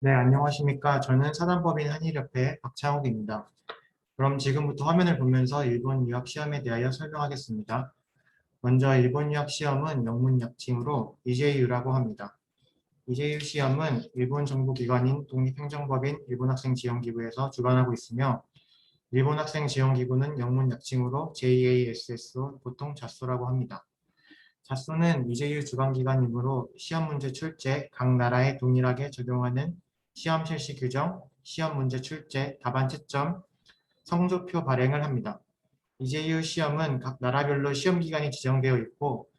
네, 안녕하십니까. 저는 사단법인 한일협회 박창욱입니다. 그럼 지금부터 화면을 보면서 일본 유학 시험에 대하여 설명하겠습니다. 먼저 일본 유학 시험은 영문 약칭으로 EJU라고 합니다. EJU 시험은 일본 정부 기관인 독립행정법인 일본학생지원기구에서 주관하고 있으며 일본학생지원기구는 영문 약칭으로 JASS로 보통 자소라고 합니다. 자소는 EJU 주관기관이므로 시험 문제 출제, 각 나라에 동일하게 적용하는 시험 실시 규정, 시험 문제 출제, 답안 채점, 성적표 발행을 합니다. EJU 시험은 각 나라별로 시험 기간이 지정되어 있고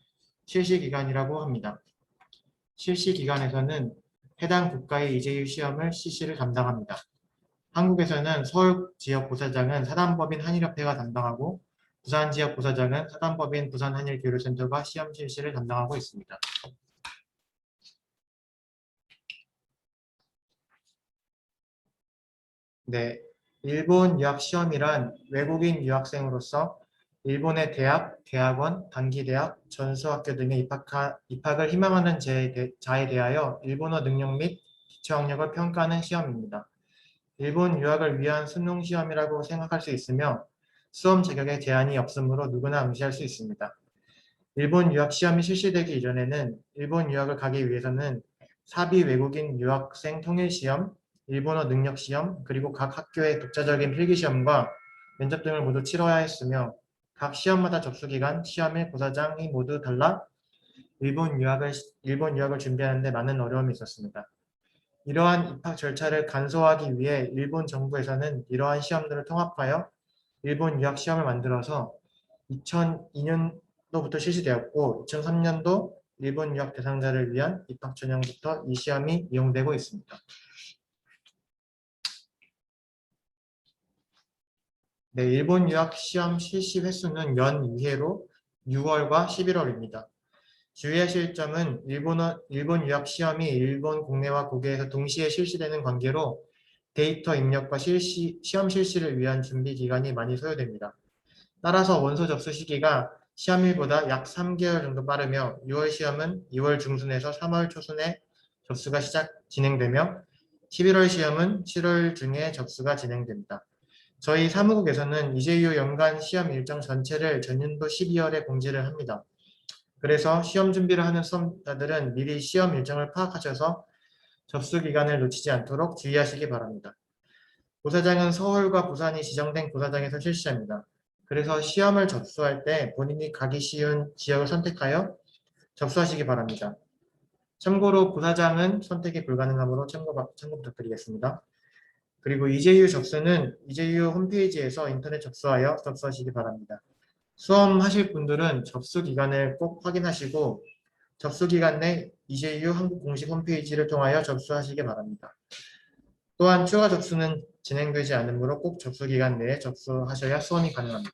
실시 기간이라고 합니다. 실시 기간에서는 해당 국가의 EJU 시험을 실시를 담당합니다. 한국에서는 서울 지역 부사장은 사단법인 한일협회가 담당하고 부산 지역 부사장은 사단법인 부산한일교류센터가 시험 실시를 담당하고 있습니다. 네, 일본 유학 시험이란 외국인 유학생으로서 일본의 대학, 대학원, 단기대학, 전수학교 등에 입학을 희망하는 자에 대하여 일본어 능력 및 기초 학력을 평가하는 시험입니다. 일본 유학을 위한 수능 시험이라고 생각할 수 있으며 수험 자격에 제한이 없으므로 누구나 응시할 수 있습니다. 일본 유학 시험이 실시되기 이전에는 일본 유학을 가기 위해서는 사비 외국인 유학생 통일 시험, 일본어 능력 시험, 그리고 각 학교의 독자적인 필기 시험과 면접 등을 모두 치러야 했으며 각 시험마다 접수 기간, 시험일, 고사장이 모두 달라 일본 유학을 준비하는 데 많은 어려움이 있었습니다. 이러한 입학 절차를 간소화하기 위해 일본 정부에서는 이러한 시험들을 통합하여 일본 유학 시험을 만들어서 2002년도부터 실시되었고 2003년도 일본 유학 대상자를 위한 입학 전형부터 이 시험이 이용되고 있습니다. 네, 일본 유학 시험 실시 횟수는 연 2회로 6월과 11월입니다. 주의하실 점은 일본 유학 시험이 일본 국내와 국외에서 동시에 실시되는 관계로 데이터 입력과 시험 실시를 위한 준비 기간이 많이 소요됩니다. 따라서 원서 접수 시기가 시험일보다 약 3개월 정도 빠르며 6월 시험은 2월 중순에서 3월 초순에 접수가 진행되며 11월 시험은 7월 중에 접수가 진행됩니다. 저희 사무국에서는 EJU 연간 시험 일정 전체를 전년도 12월에 공지를 합니다. 그래서 시험 준비를 하는 수험자들은 미리 시험 일정을 파악하셔서 접수 기간을 놓치지 않도록 주의하시기 바랍니다. 고사장은 서울과 부산이 지정된 고사장에서 실시합니다. 그래서 시험을 접수할 때 본인이 가기 쉬운 지역을 선택하여 접수하시기 바랍니다. 참고로 고사장은 선택이 불가능하므로 참고 부탁드리겠습니다. 그리고 EJU 접수는 EJU 홈페이지에서 인터넷 접수하여 접수하시기 바랍니다. 수험하실 분들은 접수 기간을 꼭 확인하시고 접수 기간 내 EJU 한국 공식 홈페이지를 통하여 접수하시기 바랍니다. 또한 추가 접수는 진행되지 않으므로 꼭 접수 기간 내에 접수하셔야 수험이 가능합니다.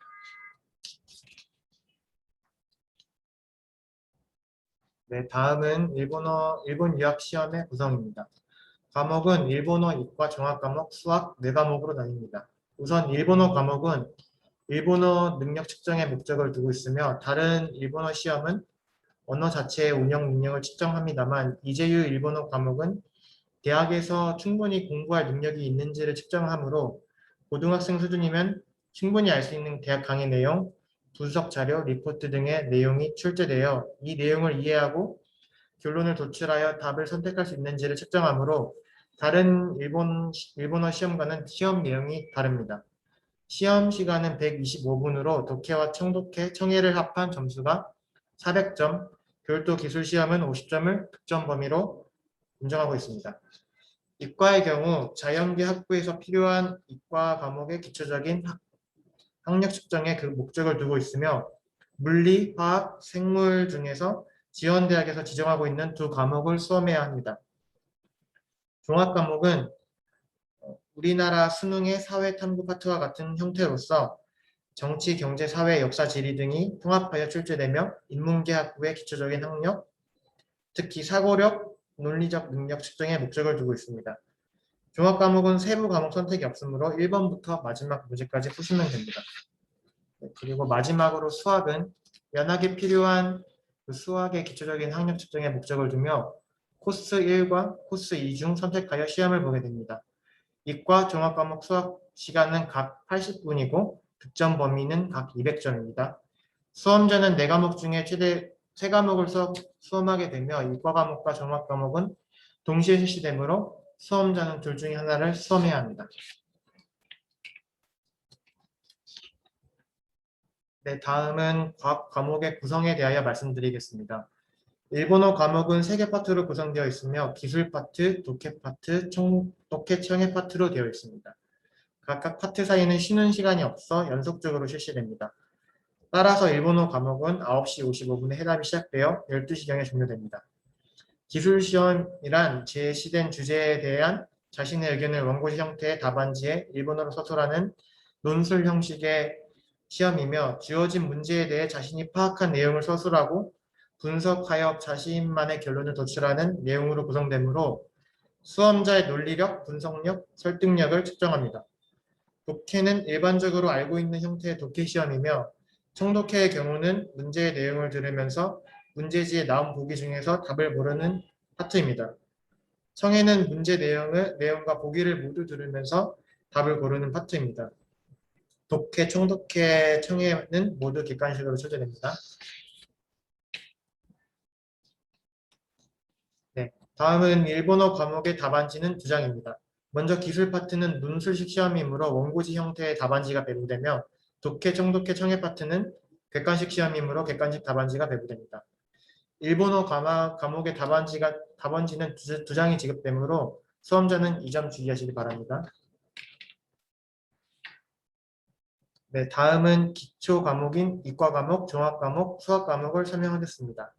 네, 다음은 일본 유학 시험의 구성입니다. 과목은 일본어, 이과, 종합과목, 수학 4과목으로 나뉩니다. 우선 일본어 과목은 일본어 능력 측정의 목적을 두고 있으며 다른 일본어 시험은 언어 자체의 운영 능력을 측정합니다만 EJU 일본어 과목은 대학에서 충분히 공부할 능력이 있는지를 측정하므로 고등학생 수준이면 충분히 알 수 있는 대학 강의 내용, 분석 자료, 리포트 등의 내용이 출제되어 이 내용을 이해하고 결론을 도출하여 답을 선택할 수 있는지를 측정하므로 다른 일본어 시험과는 시험 내용이 다릅니다. 시험 시간은 125분으로 독해와 청독해, 청해를 합한 점수가 400점, 별도 기술 시험은 50점을 득점 범위로 인정하고 있습니다. 이과의 경우 자연계 학부에서 필요한 이과 과목의 기초적인 학력 측정에 그 목적을 두고 있으며 물리, 화학, 생물 중에서 지원대학에서 지정하고 있는 두 과목을 수험해야 합니다. 종합 과목은 우리나라 수능의 사회 탐구 파트와 같은 형태로서 정치, 경제, 사회, 역사, 지리 등이 통합하여 출제되며 인문계 학부의 기초적인 학력, 특히 사고력, 논리적 능력 측정에 목적을 두고 있습니다. 종합 과목은 세부 과목 선택이 없으므로 1번부터 마지막 문제까지 푸시면 됩니다. 그리고 마지막으로 수학은 면학에 필요한 그 수학의 기초적인 학력 측정에 목적을 두며 코스 1과 코스 2 중 선택하여 시험을 보게 됩니다. 이과 종합과목 수학 시간은 각 80분이고 득점 범위는 각 200점입니다. 수험자는 4과목 중에 최대 3과목을 수험하게 되며 이과 과목과 종합과목은 동시에 실시되므로 수험자는 둘 중에 하나를 수험해야 합니다. 네, 다음은 과학 과목의 구성에 대하여 말씀드리겠습니다. 일본어 과목은 3개 파트로 구성되어 있으며 기술 파트, 독해 파트, 독해 청해 파트로 되어 있습니다. 각각 파트 사이는 쉬는 시간이 없어 연속적으로 실시됩니다. 따라서 일본어 과목은 9시 55분에 해답이 시작되어 12시경에 종료됩니다. 기술시험이란 제시된 주제에 대한 자신의 의견을 원고지 형태의 답안지에 일본어로 서술하는 논술 형식의 시험이며 주어진 문제에 대해 자신이 파악한 내용을 서술하고 분석하여 자신만의 결론을 도출하는 내용으로 구성되므로 수험자의 논리력, 분석력, 설득력을 측정합니다. 독해는 일반적으로 알고 있는 형태의 독해 시험이며 청독해의 경우는 문제의 내용을 들으면서 문제지에 나온 보기 중에서 답을 모르는 파트입니다. 청해는 문제 내용과 보기를 모두 들으면서 답을 고르는 파트입니다. 독해, 청독해, 청해는 모두 객관식으로 출제됩니다. 네, 다음은 일본어 과목의 답안지는 2장입니다. 먼저 기술 파트는 논술식 시험이므로 원고지 형태의 답안지가 배부되며 독해, 청독해, 청해 파트는 객관식 시험이므로 객관식 답안지가 배부됩니다. 일본어 과목의 답안지는 2장이 지급되므로 수험자는 이 점 주의하시기 바랍니다. 네, 다음은 기초 과목인 이과 과목, 종합 과목, 수학 과목을 설명하겠습니다.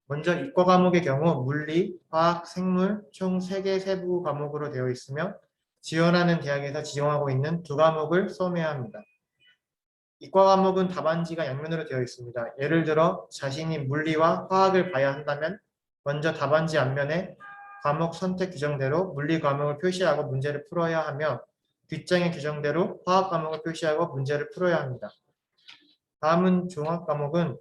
먼저 이과 과목의 경우 물리, 화학, 생물 총 3개 세부 과목으로 되어 있으며 지원하는 대학에서 지정하고 있는 2과목을 수험해야 합니다. 이과 과목은 답안지가 양면으로 되어 있습니다. 예를 들어 자신이 물리와 화학을 봐야 한다면 먼저 답안지 앞면에 과목 선택 규정대로 물리 과목을 표시하고 문제를 풀어야 하며 뒷장의 규정대로 화학 과목을 표시하고 문제를 풀어야 합니다. 다음은 종합 과목은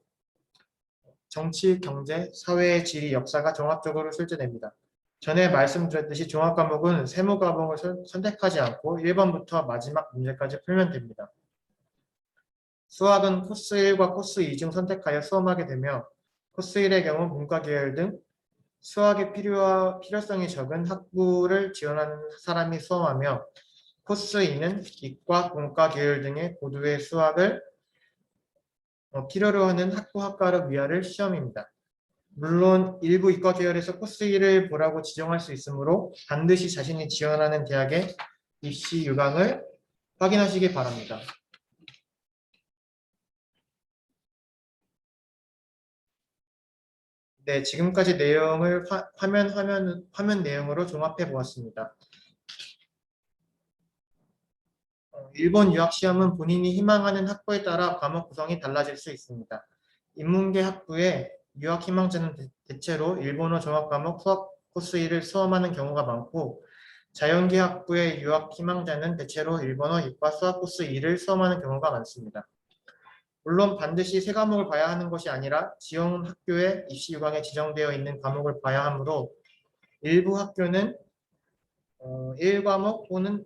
정치, 경제, 사회, 지리, 역사가 종합적으로 출제됩니다. 전에 말씀드렸듯이 종합 과목은 세무 과목을 선택하지 않고 1번부터 마지막 문제까지 풀면 됩니다. 수학은 코스 1과 코스 2 중 선택하여 수험하게 되며 코스 1의 경우 문과 계열 등 수학의 필요성이 적은 학부를 지원하는 사람이 수험하며 코스 2는 이과, 공과 계열 등의 고도의 수학을 필요로 하는 학부 학과를 위할 시험입니다. 물론 일부 이과 계열에서 코스 1을 보라고 지정할 수 있으므로 반드시 자신이 지원하는 대학의 입시 유강을 확인하시기 바랍니다. 네, 지금까지 내용을 화면 내용으로 종합해 보았습니다. 일본 유학 시험은 본인이 희망하는 학부에 따라 과목 구성이 달라질 수 있습니다. 인문계 학부에 유학 희망자는 대체로 일본어 종합 과목 수학 코스 1을 수험하는 경우가 많고 자연계 학부의 유학 희망자는 대체로 일본어 이과 수학 코스 2를 수험하는 경우가 많습니다. 물론 반드시 3과목을 봐야 하는 것이 아니라 지원 학교의 입시 유강에 지정되어 있는 과목을 봐야 하므로 일부 학교는 1과목 또는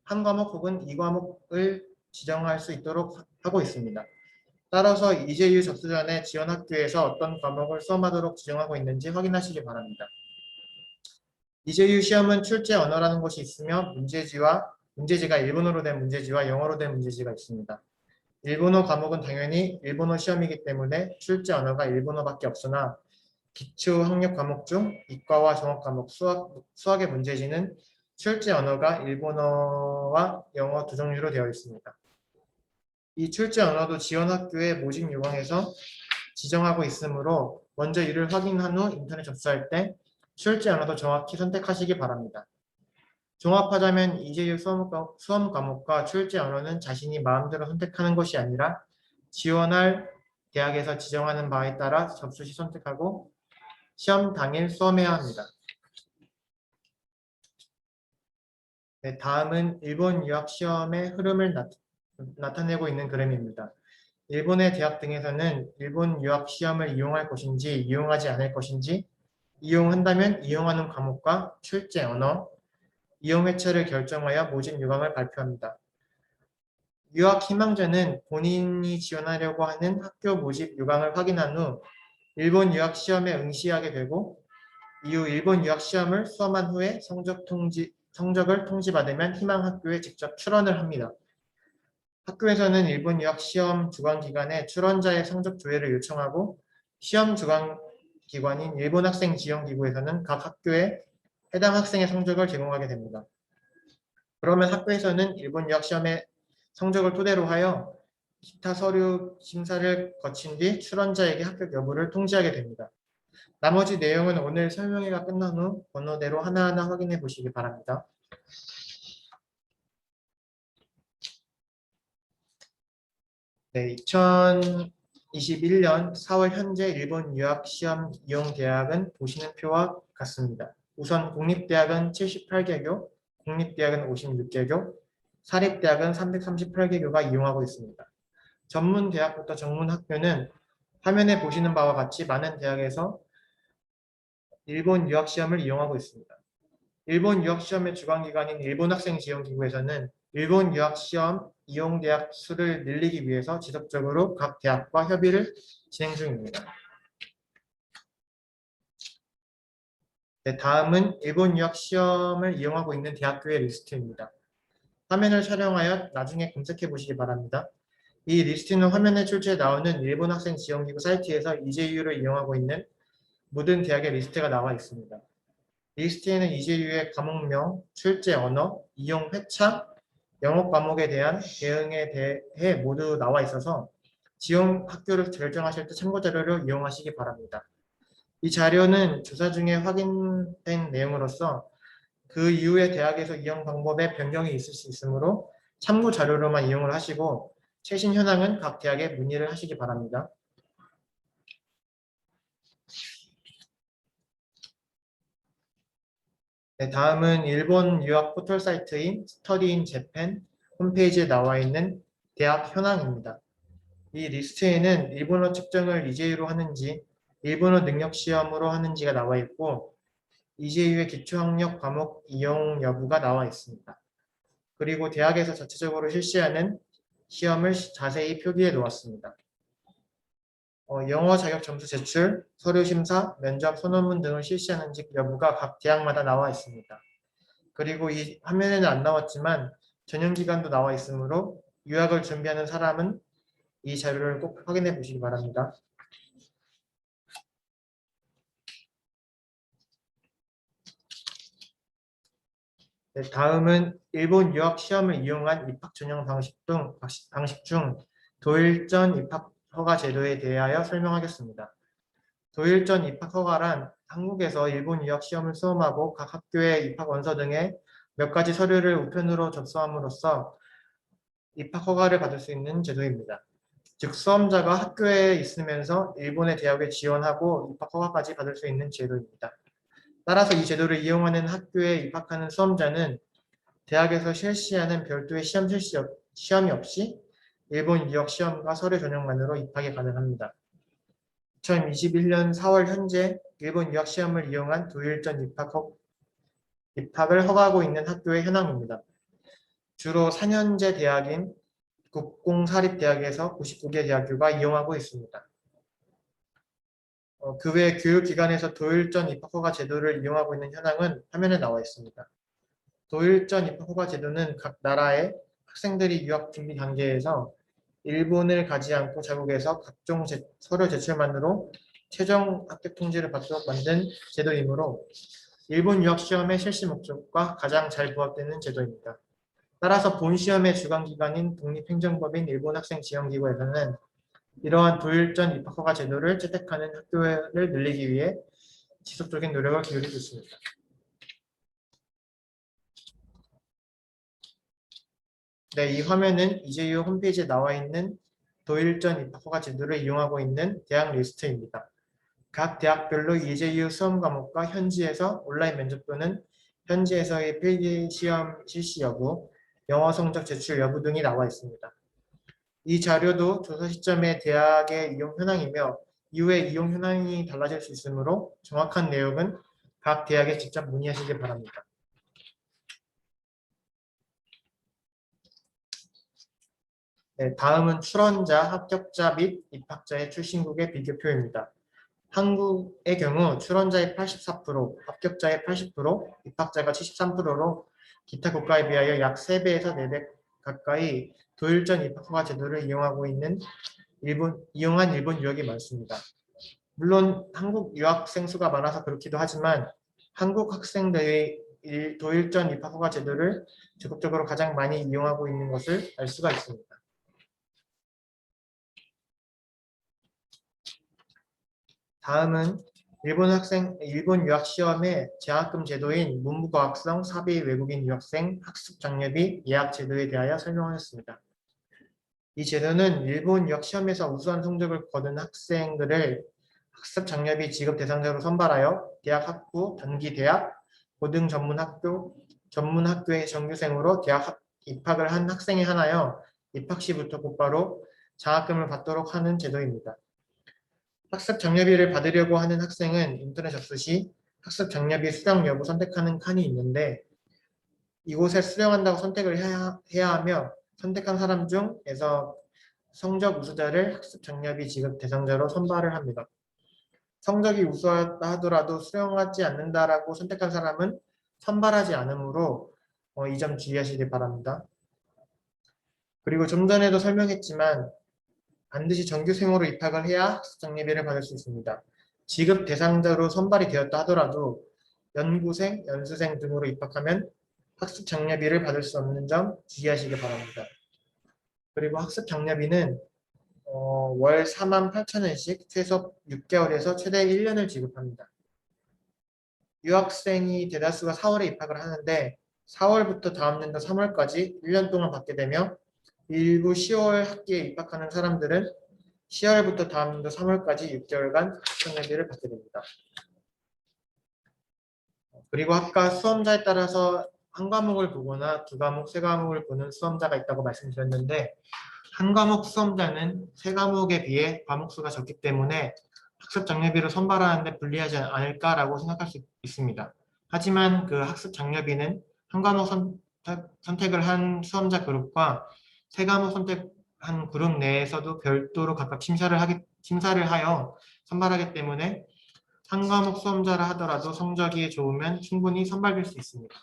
한 과목 혹은 2과목을 지정할 수 있도록 하고 있습니다. 따라서 이제유 접수 전에 지원 학교에서 어떤 과목을 수험하도록 지정하고 있는지 확인하시기 바랍니다. 이제유 시험은 출제 언어라는 것이 있으며 문제지가 일본어로 된 문제지와 영어로 된 문제지가 있습니다. 일본어 과목은 당연히 일본어 시험이기 때문에 출제 언어가 일본어밖에 없으나 기초 학력 과목 중 이과와 종합 과목 수학의 문제지는 출제 언어가 일본어와 영어 2종류로 되어 있습니다. 이 출제 언어도 지원 학교의 모집 요강에서 지정하고 있으므로 먼저 이를 확인한 후 인터넷 접수할 때 출제 언어도 정확히 선택하시기 바랍니다. 종합하자면 이제유 수험 과목과 출제 언어는 자신이 마음대로 선택하는 것이 아니라 지원할 대학에서 지정하는 바에 따라 접수 시 선택하고 시험 당일 수험해야 합니다. 네, 다음은 일본 유학 시험의 흐름을 나타내고 있는 그림입니다. 일본의 대학 등에서는 일본 유학 시험을 이용할 것인지 이용하지 않을 것인지 이용한다면 이용하는 과목과 출제 언어, 이용 회차를 결정하여 모집 요강을 발표합니다. 유학 희망자는 본인이 지원하려고 하는 학교 모집 요강을 확인한 후 일본 유학 시험에 응시하게 되고 이후 일본 유학 시험을 수험한 후에 성적을 통지받으면 희망 학교에 직접 출원을 합니다. 학교에서는 일본 유학 시험 주관 기관에 출원자의 성적 조회를 요청하고 시험 주관 기관인 일본 학생 지원 기구에서는 각 학교에 해당 학생의 성적을 제공하게 됩니다. 그러면 학교에서는 일본 유학 시험의 성적을 토대로 하여 기타 서류 심사를 거친 뒤 출원자에게 합격 여부를 통지하게 됩니다. 나머지 내용은 오늘 설명회가 끝난 후 번호대로 하나하나 확인해 보시기 바랍니다. 네, 2021년 4월 현재 일본 유학 시험 이용 대학은 보시는 표와 같습니다. 우선 공립대학은 78개교, 국립대학은 56개교, 사립대학은 338개교가 이용하고 있습니다. 전문대학부터 전문학교는 화면에 보시는 바와 같이 많은 대학에서 일본 유학 시험을 이용하고 있습니다. 일본 유학 시험의 주관기관인 일본 학생 지원기구에서는 일본 유학 시험 이용 대학 수를 늘리기 위해서 지속적으로 각 대학과 협의를 진행 중입니다. 네, 다음은 일본 유학 시험을 이용하고 있는 대학교의 리스트입니다. 화면을 촬영하여 나중에 검색해 보시기 바랍니다. 이 리스트는 화면에 출제해 나오는 일본 학생 지원기구 사이트에서 이제유를 이용하고 있는 모든 대학의 리스트가 나와 있습니다. 리스트에는 이제유의 과목명, 출제 언어, 이용 회차, 영어 과목에 대한 대응에 대해 모두 나와 있어서 지원 학교를 결정하실 때 참고 자료를 이용하시기 바랍니다. 이 자료는 조사 중에 확인된 내용으로서 그 이후에 대학에서 이용 방법에 변경이 있을 수 있으므로 참고 자료로만 이용을 하시고 최신 현황은 각 대학에 문의를 하시기 바랍니다. 네, 다음은 일본 유학 포털 사이트인 스터디 인 재팬 홈페이지에 나와 있는 대학 현황입니다. 이 리스트에는 일본어 측정을 이제유로 하는지 일본어 능력 시험으로 하는지가 나와 있고 이제유의 기초학력 과목 이용 여부가 나와 있습니다. 그리고 대학에서 자체적으로 실시하는 시험을 자세히 표기해 놓았습니다. 영어 자격 점수 제출, 서류 심사, 면접 선언문 등을 실시하는지 여부가 각 대학마다 나와 있습니다. 그리고 이 화면에는 안 나왔지만 전형기간도 나와 있으므로 유학을 준비하는 사람은 이 자료를 꼭 확인해 보시기 바랍니다. 네, 다음은 일본 유학 시험을 이용한 입학 전형 방식 중 도일전 입학 허가 제도에 대하여 설명하겠습니다. 도일전 입학 허가란 한국에서 일본 유학 시험을 수험하고 각 학교의 입학 원서 등의 몇 가지 서류를 우편으로 접수함으로써 입학 허가를 받을 수 있는 제도입니다. 즉 수험자가 학교에 있으면서 일본의 대학에 지원하고 입학 허가까지 받을 수 있는 제도입니다. 따라서 이 제도를 이용하는 학교에 입학하는 수험자는 대학에서 실시하는 별도의 시험이 없이 일본 유학 시험과 서류 전형만으로 입학이 가능합니다. 2021년 4월 현재 일본 유학 시험을 이용한 도일전 입학을 허가하고 있는 학교의 현황입니다. 주로 4년제 대학인 국공사립대학에서 99개 대학교가 이용하고 있습니다. 그 외 교육기관에서 도일전 입학허가 제도를 이용하고 있는 현황은 화면에 나와 있습니다. 도일전 입학허가 제도는 각 나라의 학생들이 유학 준비 단계에서 일본을 가지 않고 자국에서 각종 서류 제출만으로 최종 합격 통지를 받도록 만든 제도이므로 일본 유학 시험의 실시 목적과 가장 잘 부합되는 제도입니다. 따라서 본 시험의 주관기관인 독립행정법인 일본 학생 지원기구에서는 이러한 도일전 입학허가 제도를 채택하는 학교를 늘리기 위해 지속적인 노력을 기울이고 있습니다. 네, 이 화면은 이제유 홈페이지에 나와 있는 도일전 입학허가 제도를 이용하고 있는 대학 리스트입니다. 각 대학별로 이제유 수험 과목과 현지에서 온라인 면접 또는 현지에서의 필기시험 실시 여부, 영어 성적 제출 여부 등이 나와 있습니다. 이 자료도 조사 시점의 대학의 이용 현황이며 이후에 이용 현황이 달라질 수 있으므로 정확한 내용은 각 대학에 직접 문의하시기 바랍니다. 네, 다음은 출원자, 합격자 및 입학자의 출신국의 비교표입니다. 한국의 경우 출원자의 84%, 합격자의 80%, 입학자가 73%로 기타 국가에 비하여 약 3배에서 4배 가까이 도일전 입학 허가 제도를 이용한 일본 유학이 많습니다. 물론 한국 유학생 수가 많아서 그렇기도 하지만 한국 학생들의 도일전 입학 허가 제도를 적극적으로 가장 많이 이용하고 있는 것을 알 수가 있습니다. 다음은 일본 유학 시험의 장학금 제도인 문부과학성 사비 외국인 유학생 학습 장려비 예약 제도에 대하여 설명하였습니다. 이 제도는 일본 유학 시험에서 우수한 성적을 거둔 학생들을 학습 장려비 지급 대상자로 선발하여 대학 학부, 단기 대학, 고등 전문학교의 정규생으로 대학 입학을 한 학생에 한하여 입학 시부터 곧바로 장학금을 받도록 하는 제도입니다. 학습 장려비를 받으려고 하는 학생은 인터넷 접수 시 학습 장려비 수령 여부 선택하는 칸이 있는데 이곳에 수령한다고 선택을 해야 하며 선택한 사람 중에서 성적 우수자를 학습 장려비 지급 대상자로 선발을 합니다. 성적이 우수하다 하더라도 수령하지 않는다라고 선택한 사람은 선발하지 않으므로 이 점 주의하시기 바랍니다. 그리고 좀 전에도 설명했지만 반드시 정규생으로 입학을 해야 학습 장려비를 받을 수 있습니다. 지급 대상자로 선발이 되었다 하더라도 연구생, 연수생 등으로 입학하면 학습 장려비를 받을 수 없는 점 주의하시기 바랍니다. 그리고 학습 장려비는 월 48,000원씩 최소 6개월에서 최대 1년을 지급합니다. 유학생이 대다수가 4월에 입학을 하는데 4월부터 다음 년도 3월까지 1년 동안 받게 되며 일부 10월 학기에 입학하는 사람들은 10월부터 다음 년도 3월까지 6개월간 학생회비를 받게 됩니다. 그리고 아까 수험자에 따라서 한 과목을 보거나 두 과목, 세 과목을 보는 수험자가 있다고 말씀드렸는데 한 과목 수험자는 세 과목에 비해 과목 수가 적기 때문에 학습 장려비로 선발하는데 불리하지 않을까라고 생각할 수 있습니다. 하지만 그 학습 장려비는 한 과목 선택을 한 수험자 그룹과 세 과목 선택한 그룹 내에서도 별도로 각각 심사를 하여 선발하기 때문에 한 과목 수험자라 하더라도 성적이 좋으면 충분히 선발될 수 있습니다.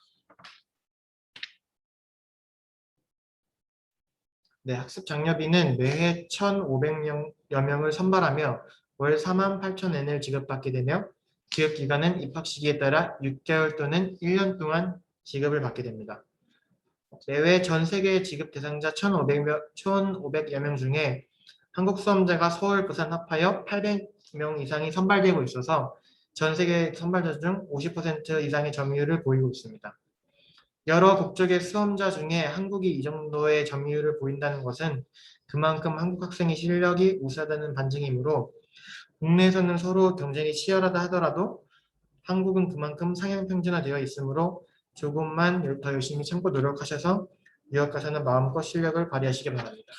네, 학습 장려비는 매해 1,500여 명을 선발하며 월 48,000엔을 지급받게 되며 지급 기간은 입학 시기에 따라 6개월 또는 1년 동안 지급을 받게 됩니다. 내외 전 세계 지급 대상자 1,500여 명 중에 한국 수험자가 서울, 부산 합하여 800명 이상이 선발되고 있어서 전 세계 선발자 중 50% 이상의 점유율을 보이고 있습니다. 여러 국적의 수험자 중에 한국이 이 정도의 점유율을 보인다는 것은 그만큼 한국 학생의 실력이 우수하다는 반증이므로 국내에서는 서로 경쟁이 치열하다 하더라도 한국은 그만큼 상향 평준화되어 있으므로 조금만 더 열심히 참고 노력하셔서 유학 가서는 마음껏 실력을 발휘하시기 바랍니다.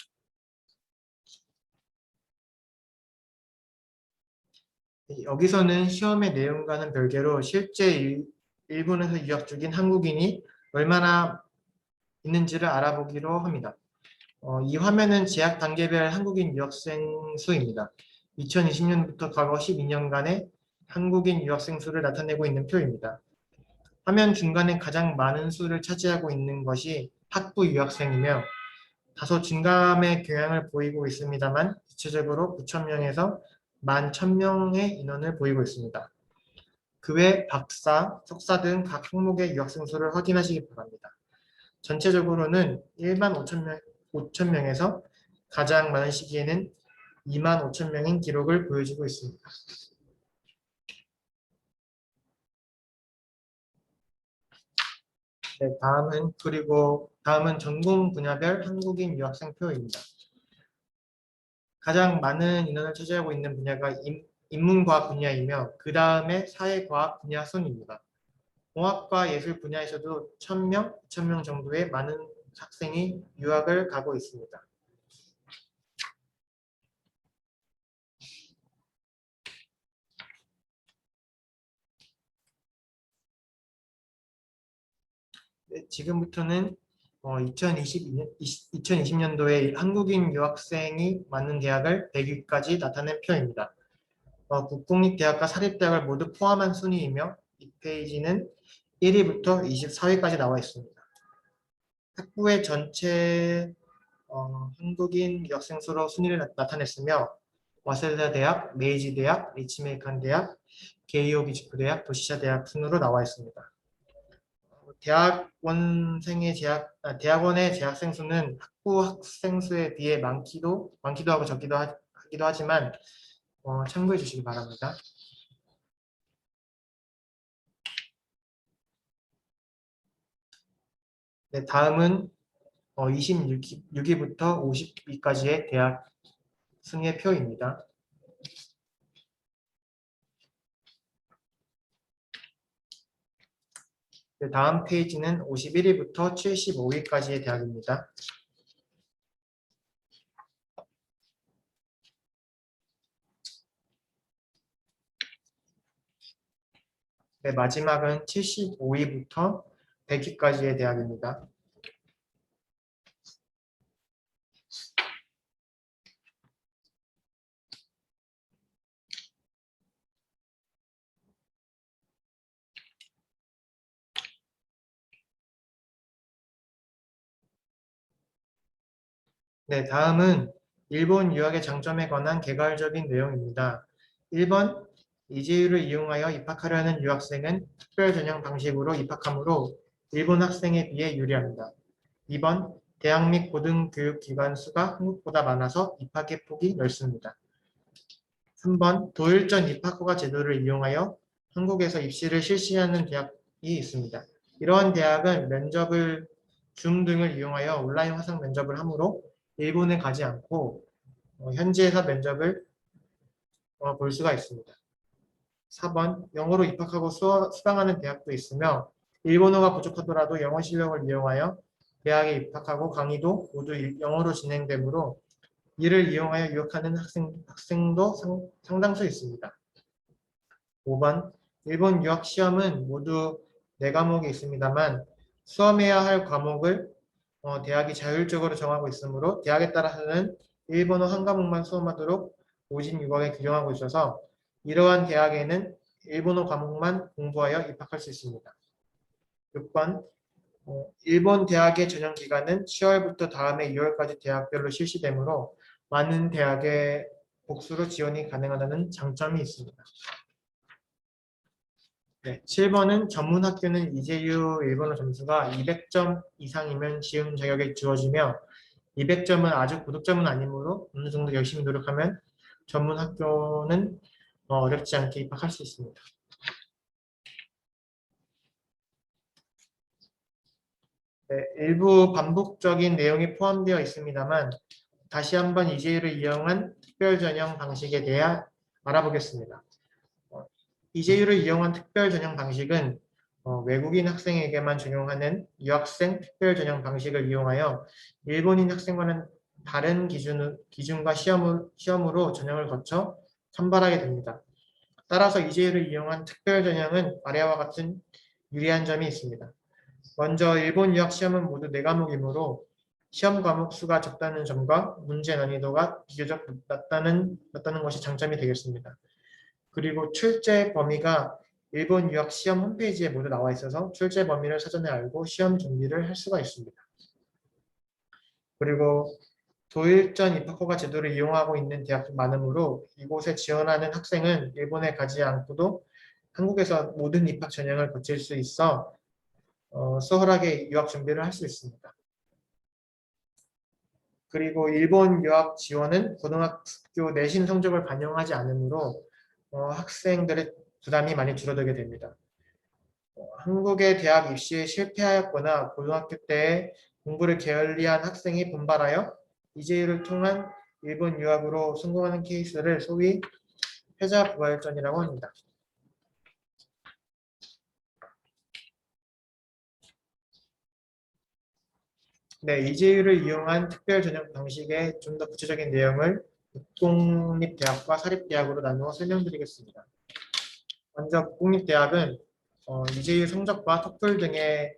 여기서는 시험의 내용과는 별개로 실제 일본에서 유학 중인 한국인이 얼마나 있는지를 알아보기로 합니다. 이 화면은 재학 단계별 한국인 유학생 수입니다. 2020년부터 과거 12년간의 한국인 유학생 수를 나타내고 있는 표입니다. 화면 중간에 가장 많은 수를 차지하고 있는 것이 학부 유학생이며 다소 증감의 경향을 보이고 있습니다만 구체적으로 9,000명에서 11,000명의 인원을 보이고 있습니다. 그 외 박사, 석사 등 각 항목의 유학생 수를 확인하시기 바랍니다. 전체적으로는 15,000명에서 가장 많은 시기에는 25,000명인 기록을 보여주고 있습니다. 네, 다음은 전공 분야별 한국인 유학생표입니다. 가장 많은 인원을 차지하고 있는 분야가 인문과학 분야이며 그 다음에 사회과학 분야 순입니다. 공학과 예술 분야에서도 1,000명, 2,000명 정도의 많은 학생이 유학을 가고 있습니다. 네, 지금부터는 2020년도에 한국인 유학생이 많은 대학을 100위까지 나타낸 표입니다. 국공립대학과 사립대학을 모두 포함한 순위이며 이 페이지는 1위부터 24위까지 나와 있습니다. 학부의 전체 한국인 유학생 수로 순위를 나타냈으며 와셀다 대학, 메이지 대학, 리치메이칸 대학, 게이오 기즈프 대학, 도시샤 대학 순으로 나와 있습니다. 대학원의 재학생 수는 학부 학생 수에 비해 많기도 하고 하기도 하지만 참고해 주시기 바랍니다. 네, 다음은 26위부터 50위까지의 대학 순위의 표입니다. 네, 다음 페이지는 51위부터 75위까지의 대학입니다. 네, 마지막은 75위부터 100위까지의 대학입니다. 네, 다음은 일본 유학의 장점에 관한 개괄적인 내용입니다. 1번, 이재유를 이용하여 입학하려는 유학생은 특별 전형 방식으로 입학하므로 일본 학생에 비해 유리합니다. 2번, 대학 및 고등교육기관 수가 한국보다 많아서 입학의 폭이 넓습니다. 3번, 도일전 입학허가 제도를 이용하여 한국에서 입시를 실시하는 대학이 있습니다. 이러한 대학은 줌 등을 이용하여 온라인 화상 면접을 하므로 일본에 가지 않고 현지에서 면접을 볼 수가 있습니다. 4번, 영어로 입학하고 수강하는 대학도 있으며 일본어가 부족하더라도 영어 실력을 이용하여 대학에 입학하고 강의도 모두 영어로 진행되므로 이를 이용하여 유학하는 학생도 상당수 있습니다. 5번, 일본 유학 시험은 모두 4과목이 있습니다만 수험해야 할 과목을 대학이 자율적으로 정하고 있으므로 대학에 따라서는 일본어 한 과목만 수험하도록 오진 유학에 규정하고 있어서 이러한 대학에는 일본어 과목만 공부하여 입학할 수 있습니다. 6번, 일본 대학의 전형 기간은 10월부터 다음해 2월까지 대학별로 실시되므로 많은 대학의 복수로 지원이 가능하다는 장점이 있습니다. 네, 7번은 전문 학교는 이제유 일본어 점수가 200점 이상이면 시험 자격이 주어지며 200점은 아주 고득점은 아니므로 어느 정도 열심히 노력하면 전문 학교는 어렵지 않게 입학할 수 있습니다. 네, 일부 반복적인 내용이 포함되어 있습니다만 다시 한번 이제유를 이용한 특별 전형 방식에 대해 알아보겠습니다. 이제유를 이용한 특별 전형 방식은 외국인 학생에게만 적용하는 유학생 특별 전형 방식을 이용하여 일본인 학생과는 다른 기준과 시험으로 전형을 거쳐 선발하게 됩니다. 따라서 이제유를 이용한 특별 전형은 아래와 같은 유리한 점이 있습니다. 먼저 일본 유학 시험은 모두 4과목이므로 시험 과목 수가 적다는 점과 문제 난이도가 비교적 낮다는 것이 장점이 되겠습니다. 그리고 출제 범위가 일본 유학 시험 홈페이지에 모두 나와 있어서 출제 범위를 사전에 알고 시험 준비를 할 수가 있습니다. 그리고 도일전 입학허가 제도를 이용하고 있는 대학도 많으므로 이곳에 지원하는 학생은 일본에 가지 않고도 한국에서 모든 입학 전형을 거칠 수 있어 수월하게 유학 준비를 할 수 있습니다. 그리고 일본 유학 지원은 고등학교 내신 성적을 반영하지 않으므로 학생들의 부담이 많이 줄어들게 됩니다. 한국의 대학 입시에 실패하였거나 고등학교 때 공부를 게을리한 학생이 분발하여 이재유를 통한 일본 유학으로 성공하는 케이스를 소위 패자부활전이라고 합니다. 네, 이재유를 이용한 특별 전형 방식의 좀 더 구체적인 내용을 국공립대학과 사립대학으로 나누어 설명드리겠습니다. 먼저 국공립대학은 이재유 성적과 토플 등의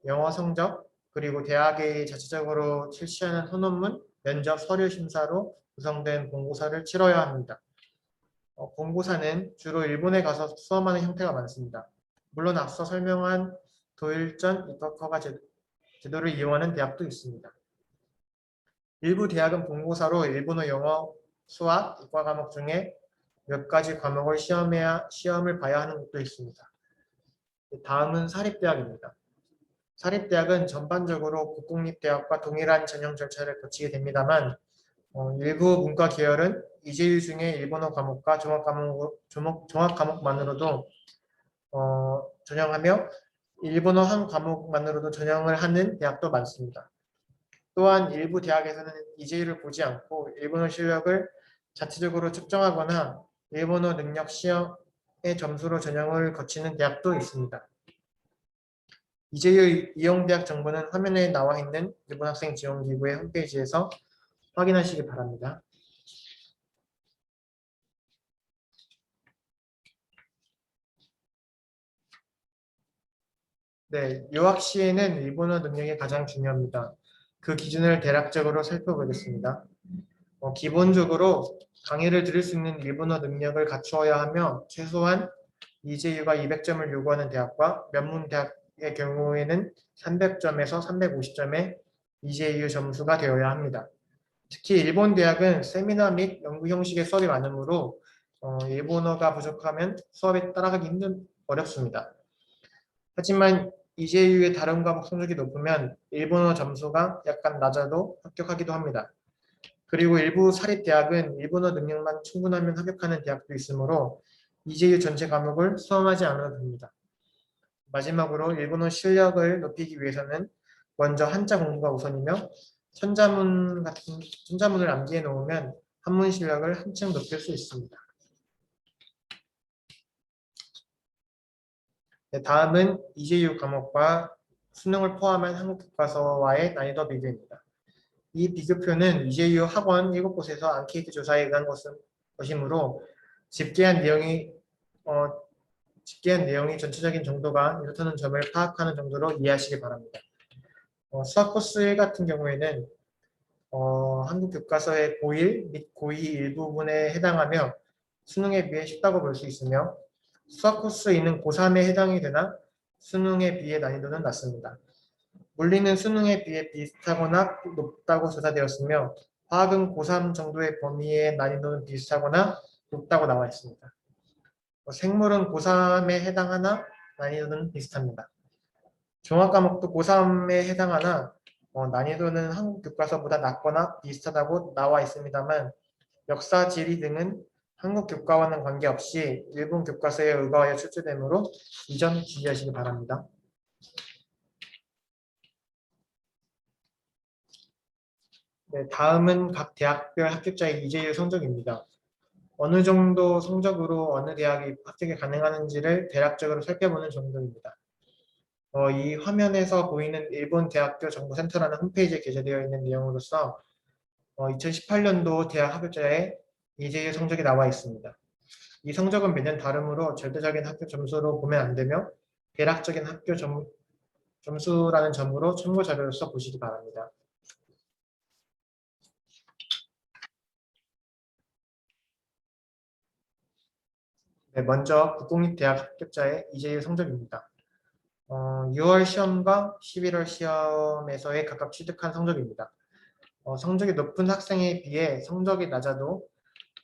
영어 성적, 그리고 대학이 자체적으로 실시하는 소논문, 면접, 서류 심사로 구성된 본고사를 치러야 합니다. 본고사는 주로 일본에 가서 수험하는 형태가 많습니다. 물론 앞서 설명한 도일전 입학허가 제도를 이용하는 대학도 있습니다. 일부 대학은 본고사로 일본어, 영어, 수학, 이과 과목 중에 몇 가지 과목을 시험을 봐야 하는 곳도 있습니다. 다음은 사립대학입니다. 사립대학은 전반적으로 국공립대학과 동일한 전형 절차를 거치게 됩니다만 일부 문과 계열은 이재유 중에 일본어 과목과 종합 과목만으로도 전형하며 일본어 한 과목만으로도 전형을 하는 대학도 많습니다. 또한 일부 대학에서는 이재유를 보지 않고 일본어 실력을 자체적으로 측정하거나 일본어 능력 시험의 점수로 전형을 거치는 대학도 있습니다. 이재유 이용대학 정보는 화면에 나와 있는 일본 학생 지원기구의 홈페이지에서 확인하시기 바랍니다. 네, 유학 시에는 일본어 능력이 가장 중요합니다. 그 기준을 대략적으로 살펴보겠습니다. 기본적으로 강의를 들을 수 있는 일본어 능력을 갖추어야 하며 최소한 이재유가 200점을 요구하는 대학과 명문대학의 경우에는 300점에서 350점의 이재유 점수가 되어야 합니다. 특히 일본 대학은 세미나 및 연구 형식의 수업이 많으므로 일본어가 부족하면 수업에 따라가기 어렵습니다. 하지만 이재유의 다른 과목 성적이 높으면 일본어 점수가 약간 낮아도 합격하기도 합니다. 그리고 일부 사립대학은 일본어 능력만 충분하면 합격하는 대학도 있으므로 이재유 전체 과목을 수험하지 않아도 됩니다. 마지막으로 일본어 실력을 높이기 위해서는 먼저 한자 공부가 우선이며 천자문을 암기해 놓으면 한문 실력을 한층 높일 수 있습니다. 네, 다음은 이재유 과목과 수능을 포함한 한국교과서와의 난이도 비교입니다. 이 비교표는 이재유 학원 7곳에서 앙케이트 조사에 의한 것이므로 집계한 내용이 전체적인 정도가 이렇다는 점을 파악하는 정도로 이해하시기 바랍니다. 수학 코스 1 같은 경우에는 한국 교과서의 고1 및 고2 일부분에 해당하며 수능에 비해 쉽다고 볼 수 있으며 수학 코스 2는 고3에 해당이 되나 수능에 비해 난이도는 낮습니다. 물리는 수능에 비해 비슷하거나 높다고 조사되었으며 화학은 고3 정도의 범위의 난이도는 비슷하거나 높다고 나와 있습니다. 생물은 고3에 해당하나 난이도는 비슷합니다. 종합과목도 고3에 해당하나 난이도는 한국 교과서보다 낮거나 비슷하다고 나와 있습니다만 역사, 지리 등은 한국 교과와는 관계없이 일본 교과서에 의거하여 출제되므로 이 점 주의하시기 바랍니다. 네, 다음은 각 대학별 합격자의 이재유 성적입니다. 어느 정도 성적으로 어느 대학이 합격이 가능한지를 대략적으로 살펴보는 정도입니다. 이 화면에서 보이는 일본 대학교 정보센터라는 홈페이지에 게재되어 있는 내용으로서 2018년도 대학 합격자의 이재유 성적이 나와 있습니다. 이 성적은 매년 다르므로 절대적인 합격 점수로 보면 안 되며 대략적인 합격 점수라는 점으로 참고 자료로서 보시기 바랍니다. 네, 먼저 국공립대학 합격자의 이재유 성적입니다. 6월 시험과 11월 시험에서의 각각 취득한 성적입니다. 성적이 높은 학생에 비해 성적이 낮아도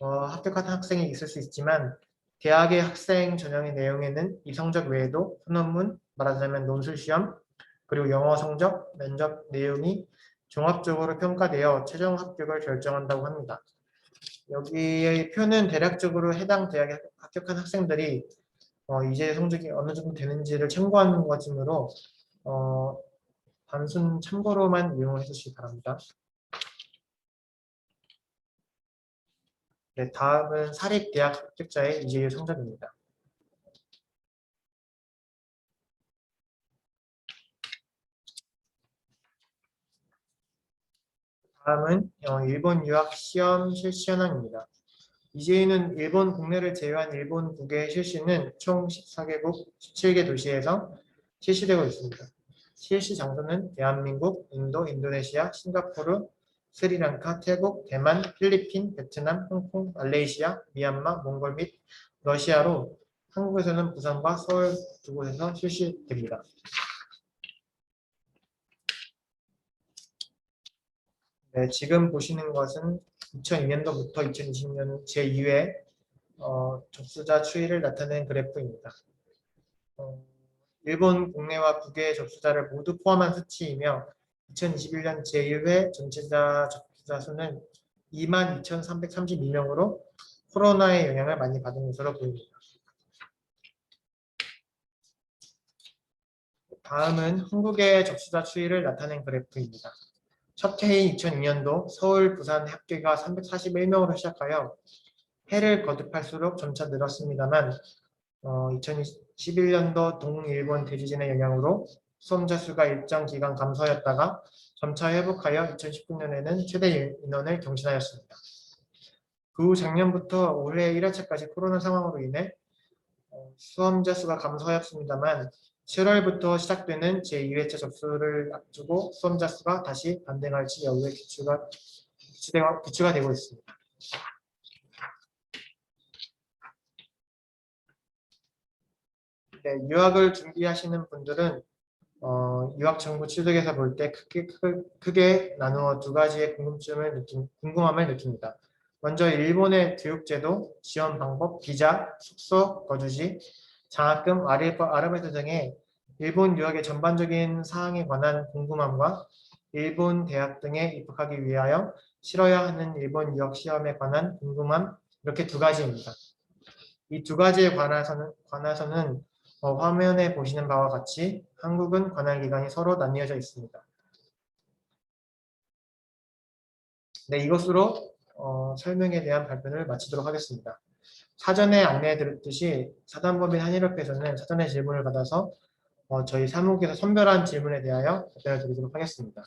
합격한 학생이 있을 수 있지만 대학의 학생 전형의 내용에는 이 성적 외에도 소논문, 말하자면 논술시험, 그리고 영어 성적, 면접 내용이 종합적으로 평가되어 최종 합격을 결정한다고 합니다. 여기의 표는 대략적으로 해당 대학에 합격한 학생들이 이제 성적이 어느 정도 되는지를 참고하는 것이므로 단순 참고로만 이용해 주시기 바랍니다. 네, 다음은 사립대학 합격자의 이재유 성적입니다. 다음은 일본 유학 시험 실시 현황입니다. 이재유는 일본 국내를 제외한 일본국의 실시는 총 14개국 17개 도시에서 실시되고 있습니다. 실시 장소는 대한민국, 인도, 인도네시아, 싱가포르, 스리랑카, 태국, 대만, 필리핀, 베트남, 홍콩, 말레이시아, 미얀마, 몽골 및 러시아로 한국에서는 부산과 서울 두 곳에서 실시됩니다. 네, 지금 보시는 것은 2002년도부터 2020년 제2회 접수자 추이를 나타낸 그래프입니다. 일본 국내와 국외 접수자를 모두 포함한 수치이며 2021년 제1회 전체자 접수자 수는 22,332명으로 코로나의 영향을 많이 받은 것으로 보입니다. 다음은 한국의 접수자 추이를 나타낸 그래프입니다. 첫 해인 2002년도 서울, 부산 합계가 341명으로 시작하여 해를 거듭할수록 점차 늘었습니다만 2011년도 동일본 대지진의 영향으로 수험자 수가 일정 기간 감소하였다가 점차 회복하여 2019년에는 최대 인원을 경신하였습니다. 그 후 작년부터 올해 1회차까지 코로나 상황으로 인해 수험자 수가 감소하였습니다만 7월부터 시작되는 제2회차 접수를 앞두고 수험자 수가 다시 반등할지 여부의 기추가 되고 있습니다. 네, 유학을 준비하시는 분들은 유학 정보 취득에서 볼 때 크게 나누어 두 가지의 궁금함을 느낍니다. 먼저 일본의 교육제도, 지원 방법, 비자, 숙소, 거주지, 장학금, 아르바이트 등의 일본 유학의 전반적인 사항에 관한 궁금함과 일본 대학 등에 입학하기 위하여 치러야 하는 일본 유학 시험에 관한 궁금함, 이렇게 두 가지입니다. 이 두 가지에 관해서는 화면에 보시는 바와 같이 한국은 관할 기관이 서로 나뉘어져 있습니다. 네, 이것으로 설명에 대한 발표를 마치도록 하겠습니다. 사전에 안내해 드렸듯이 사단법인 한일협회에서는 사전에 질문을 받아서 저희 사무국에서 선별한 질문에 대하여 답변을 드리도록 하겠습니다.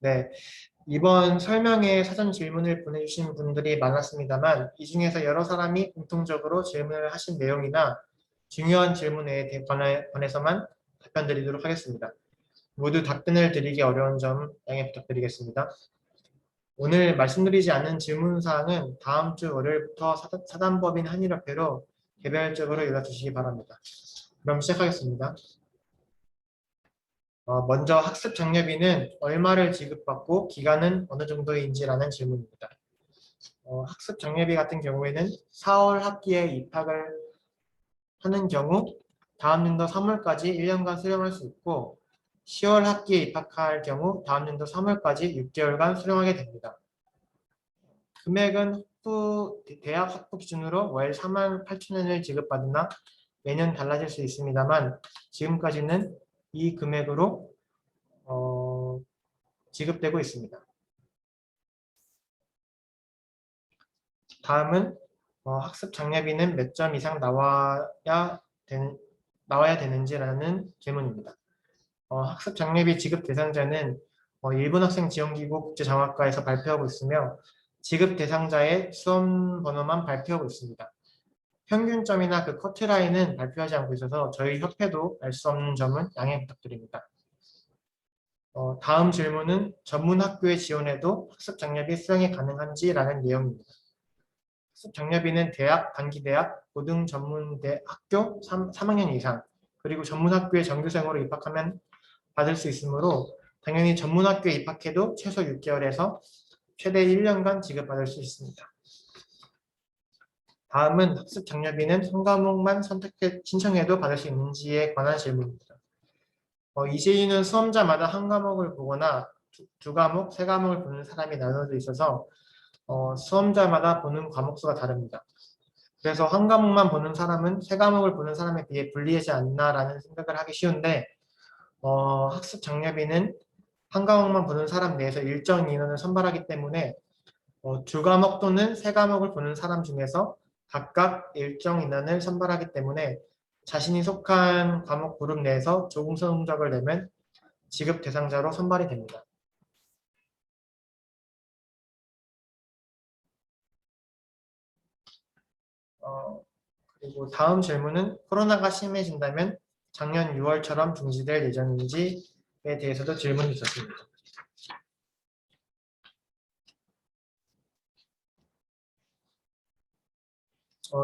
네, 이번 설명에 사전 질문을 보내주신 분들이 많았습니다만 이 중에서 여러 사람이 공통적으로 질문을 하신 내용이나 중요한 질문에 관해서만 답변 드리도록 하겠습니다. 모두 답변을 드리기 어려운 점 양해 부탁드리겠습니다. 오늘 말씀드리지 않은 질문사항은 다음 주 월요일부터 사단법인 한일협회로 개별적으로 연락 주시기 바랍니다. 그럼 시작하겠습니다. 먼저 학습 장려비는 얼마를 지급받고 기간은 어느 정도인지라는 질문입니다. 학습 장려비 같은 경우에는 4월 학기에 입학을 하는 경우 다음 년도 3월까지 1년간 수령할 수 있고 10월 학기에 입학할 경우 다음 년도 3월까지 6개월간 수령하게 됩니다. 금액은 대학 학부 기준으로 월 48,000원을 지급받으나 매년 달라질 수 있습니다만 지금까지는 이 금액으로 지급되고 있습니다. 다음은 학습 장려비는 몇 점 이상 나와야 되는지라는 질문입니다. 학습 장려비 지급 대상자는 일본 학생 지원기구 국제장학과에서 발표하고 있으며 지급 대상자의 수험 번호만 발표하고 있습니다. 평균점이나 그 커트라인은 발표하지 않고 있어서 저희 협회도 알 수 없는 점은 양해 부탁드립니다. 다음 질문은 전문 학교에 지원해도 학습 장려비 수령이 가능한지라는 내용입니다. 학습 장려비는 대학, 단기대학, 고등 전문 학교 3학년 이상, 그리고 전문학교에 정규생으로 입학하면 받을 수 있으므로 당연히 전문학교에 입학해도 최소 6개월에서 최대 1년간 지급받을 수 있습니다. 다음은 학습 장려비는 한 과목만 신청해도 받을 수 있는지에 관한 질문입니다. 이제는 수험자마다 한 과목을 보거나 두 과목, 세 과목을 보는 사람이 나눠져 있어서 수험자마다 보는 과목 수가 다릅니다. 그래서 한 과목만 보는 사람은 세 과목을 보는 사람에 비해 불리하지 않나라는 생각을 하기 쉬운데 학습 장려비는 한 과목만 보는 사람 내에서 일정 인원을 선발하기 때문에 두 과목 또는 세 과목을 보는 사람 중에서 각각 일정 인원을 선발하기 때문에 자신이 속한 과목 그룹 내에서 좋은 성적을 내면 지급 대상자로 선발이 됩니다. 그리고 다음 질문은 코로나가 심해진다면 작년 6월처럼 중지될 예정인지에 대해서도 질문이 있었습니다.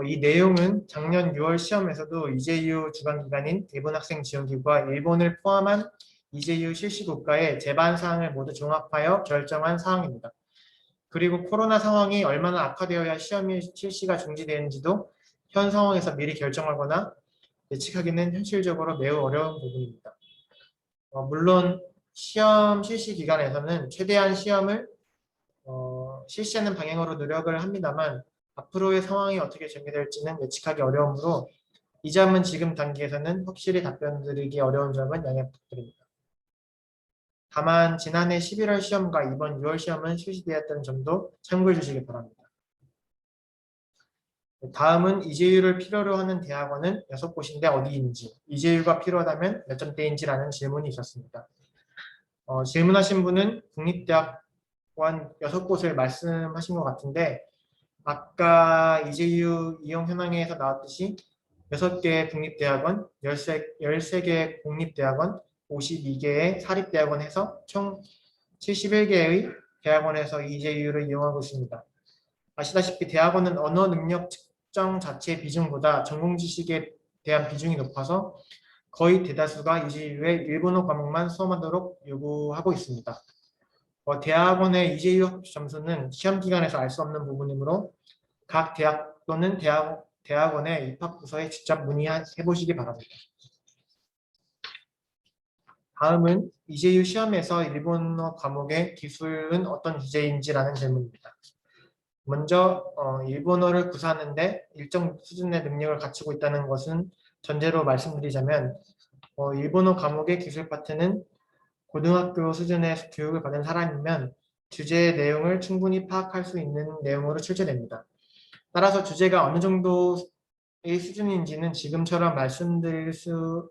이 내용은 작년 6월 시험에서도 이제유 주관기관인 일본 학생 지원기구가 일본을 포함한 이제유 실시 국가의 제반 사항을 모두 종합하여 결정한 사항입니다. 그리고 코로나 상황이 얼마나 악화되어야 시험이 실시가 중지되는지도 현 상황에서 미리 결정하거나 예측하기는 현실적으로 매우 어려운 부분입니다. 물론 시험 실시 기간에서는 최대한 시험을 실시하는 방향으로 노력을 합니다만 앞으로의 상황이 어떻게 전개될지는 예측하기 어려우므로 이 점은 지금 단계에서는 확실히 답변드리기 어려운 점은 양해 부탁드립니다. 다만 지난해 11월 시험과 이번 6월 시험은 실시되었다는 점도 참고해 주시기 바랍니다. 다음은 이제유를 필요로 하는 대학원은 6곳인데 어디인지, 이제유가 필요하다면 몇 점대인지라는 질문이 있었습니다. 질문하신 분은 국립대학원 6곳을 말씀하신 것 같은데 아까 이제유 이용 현황에서 나왔듯이 6개의 국립대학원, 13개의 공립대학원, 52개의 사립대학원 해서 총 71개의 대학원에서 이제유를 이용하고 있습니다. 아시다시피 대학원은 언어 능력 측정 자체 비중보다 전공 지식에 대한 비중이 높아서 거의 대다수가 이제유의 일본어 과목만 수험하도록 요구하고 있습니다. 대학원의 이제유 합격 점수는 시험 기간에서 알 수 없는 부분이므로 각 대학 또는 대학원의 입학부서에 직접 문의해 보시기 바랍니다. 다음은 이제유 시험에서 일본어 과목의 기술은 어떤 주제인지라는 질문입니다. 먼저 일본어를 구사하는데 일정 수준의 능력을 갖추고 있다는 것은 전제로 말씀드리자면 일본어 과목의 기술 파트는 고등학교 수준의 교육을 받은 사람이면 주제의 내용을 충분히 파악할 수 있는 내용으로 출제됩니다. 따라서 주제가 어느 정도의 수준인지는 지금처럼 말씀드릴 수는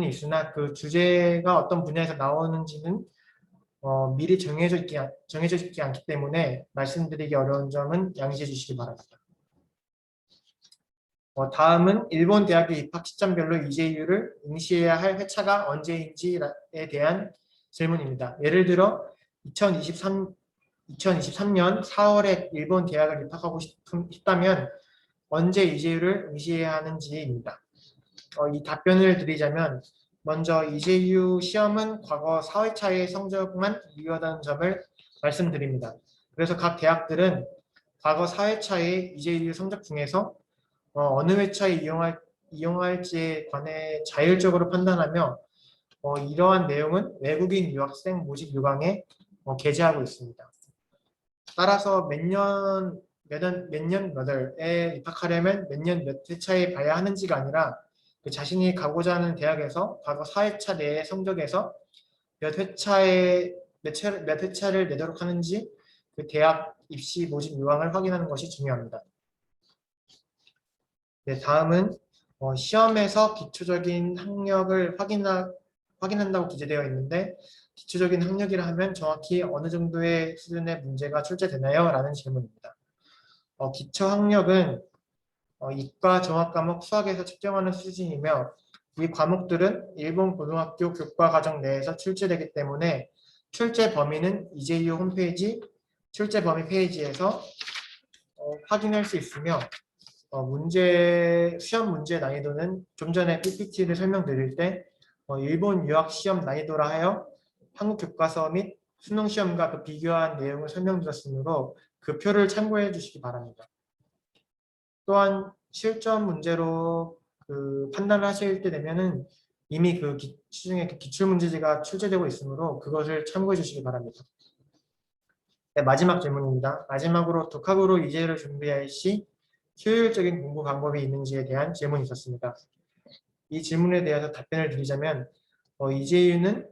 있으나 그 주제가 어떤 분야에서 나오는지는 미리 정해져 있지 않기 때문에 말씀드리기 어려운 점은 양지해 주시기 바랍니다. 다음은 일본 대학교 입학 시점별로 이제유를 응시해야 할 회차가 언제인지에 대한 질문입니다. 예를 들어 2023년 4월에 일본 대학을 입학하고 싶다면 언제 이제유를 응시해야 하는지입니다. 이 답변을 드리자면 먼저 이제유 시험은 과거 4회차의 성적만 유효하다는 점을 말씀드립니다. 그래서 각 대학들은 과거 4회차의 이제유 성적 중에서 어느 회차에 이용할지에 관해 자율적으로 판단하며 이러한 내용은 외국인 유학생 모집 요강에 게재하고 있습니다. 따라서 몇 년 몇 월에 입학하려면 몇 년 몇 회차에 봐야 하는지가 아니라 그 자신이 가고자 하는 대학에서 과거 4회차 내의 성적에서 몇 회차를 내도록 하는지 그 대학 입시 모집 요강을 확인하는 것이 중요합니다. 네, 다음은 시험에서 기초적인 학력을 확인한다고 기재되어 있는데 기초적인 학력이라 하면 정확히 어느 정도의 수준의 문제가 출제되나요? 라는 질문입니다. 기초 학력은 이과 종합과목 수학에서 측정하는 수준이며 이 과목들은 일본 고등학교 교과과정 내에서 출제되기 때문에 출제 범위는 이제유 홈페이지 출제 범위 페이지에서 확인할 수 있으며 시험 문제 난이도는 좀 전에 PPT를 설명드릴 때 일본 유학 시험 난이도라 하여 한국 교과서 및 수능 시험과 그 비교한 내용을 설명드렸으므로 그 표를 참고해 주시기 바랍니다. 또한 실전 문제로 판단을 하실 때 되면은 이미 그 시중에 기출 문제지가 출제되고 있으므로 그것을 참고해 주시기 바랍니다. 네, 마지막 질문입니다. 마지막으로 독학으로 이제를 준비할 시 효율적인 공부 방법이 있는지에 대한 질문이 있었습니다. 이 질문에 대해서 답변을 드리자면 이제유는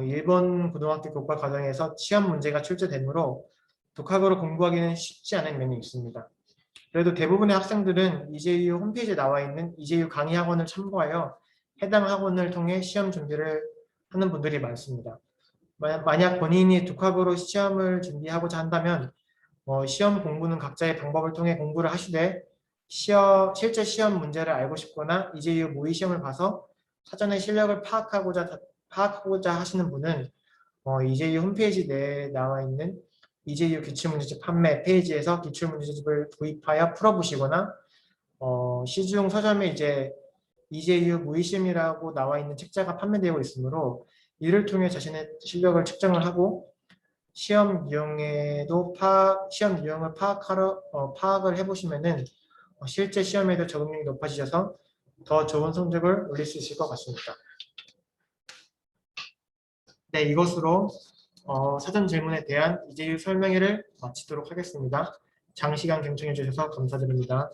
일본 고등학교 교과 과정에서 시험 문제가 출제되므로 독학으로 공부하기는 쉽지 않은 면이 있습니다. 그래도 대부분의 학생들은 이제유 홈페이지에 나와 있는 이제유 강의 학원을 참고하여 해당 학원을 통해 시험 준비를 하는 분들이 많습니다. 만약 본인이 독학으로 시험을 준비하고자 한다면 시험 공부는 각자의 방법을 통해 공부를 하시되 실제 시험 문제를 알고 싶거나 이제유 모의 시험을 봐서 사전에 실력을 파악하고자 하시는 분은 이제유 홈페이지 내에 나와 있는 이제유 기출문제집 판매 페이지에서 기출문제집을 구입하여 풀어보시거나 시중 서점에 이제유 모의시험이라고 나와 있는 책자가 판매되고 있으므로 이를 통해 자신의 실력을 측정을 하고 시험 유형을 파악을 해보시면은 실제 시험에도 적응력이 높아지셔서 더 좋은 성적을 올릴 수 있을 것 같습니다. 네, 이것으로 사전 질문에 대한 이제유 설명회를 마치도록 하겠습니다. 장시간 경청해 주셔서 감사드립니다.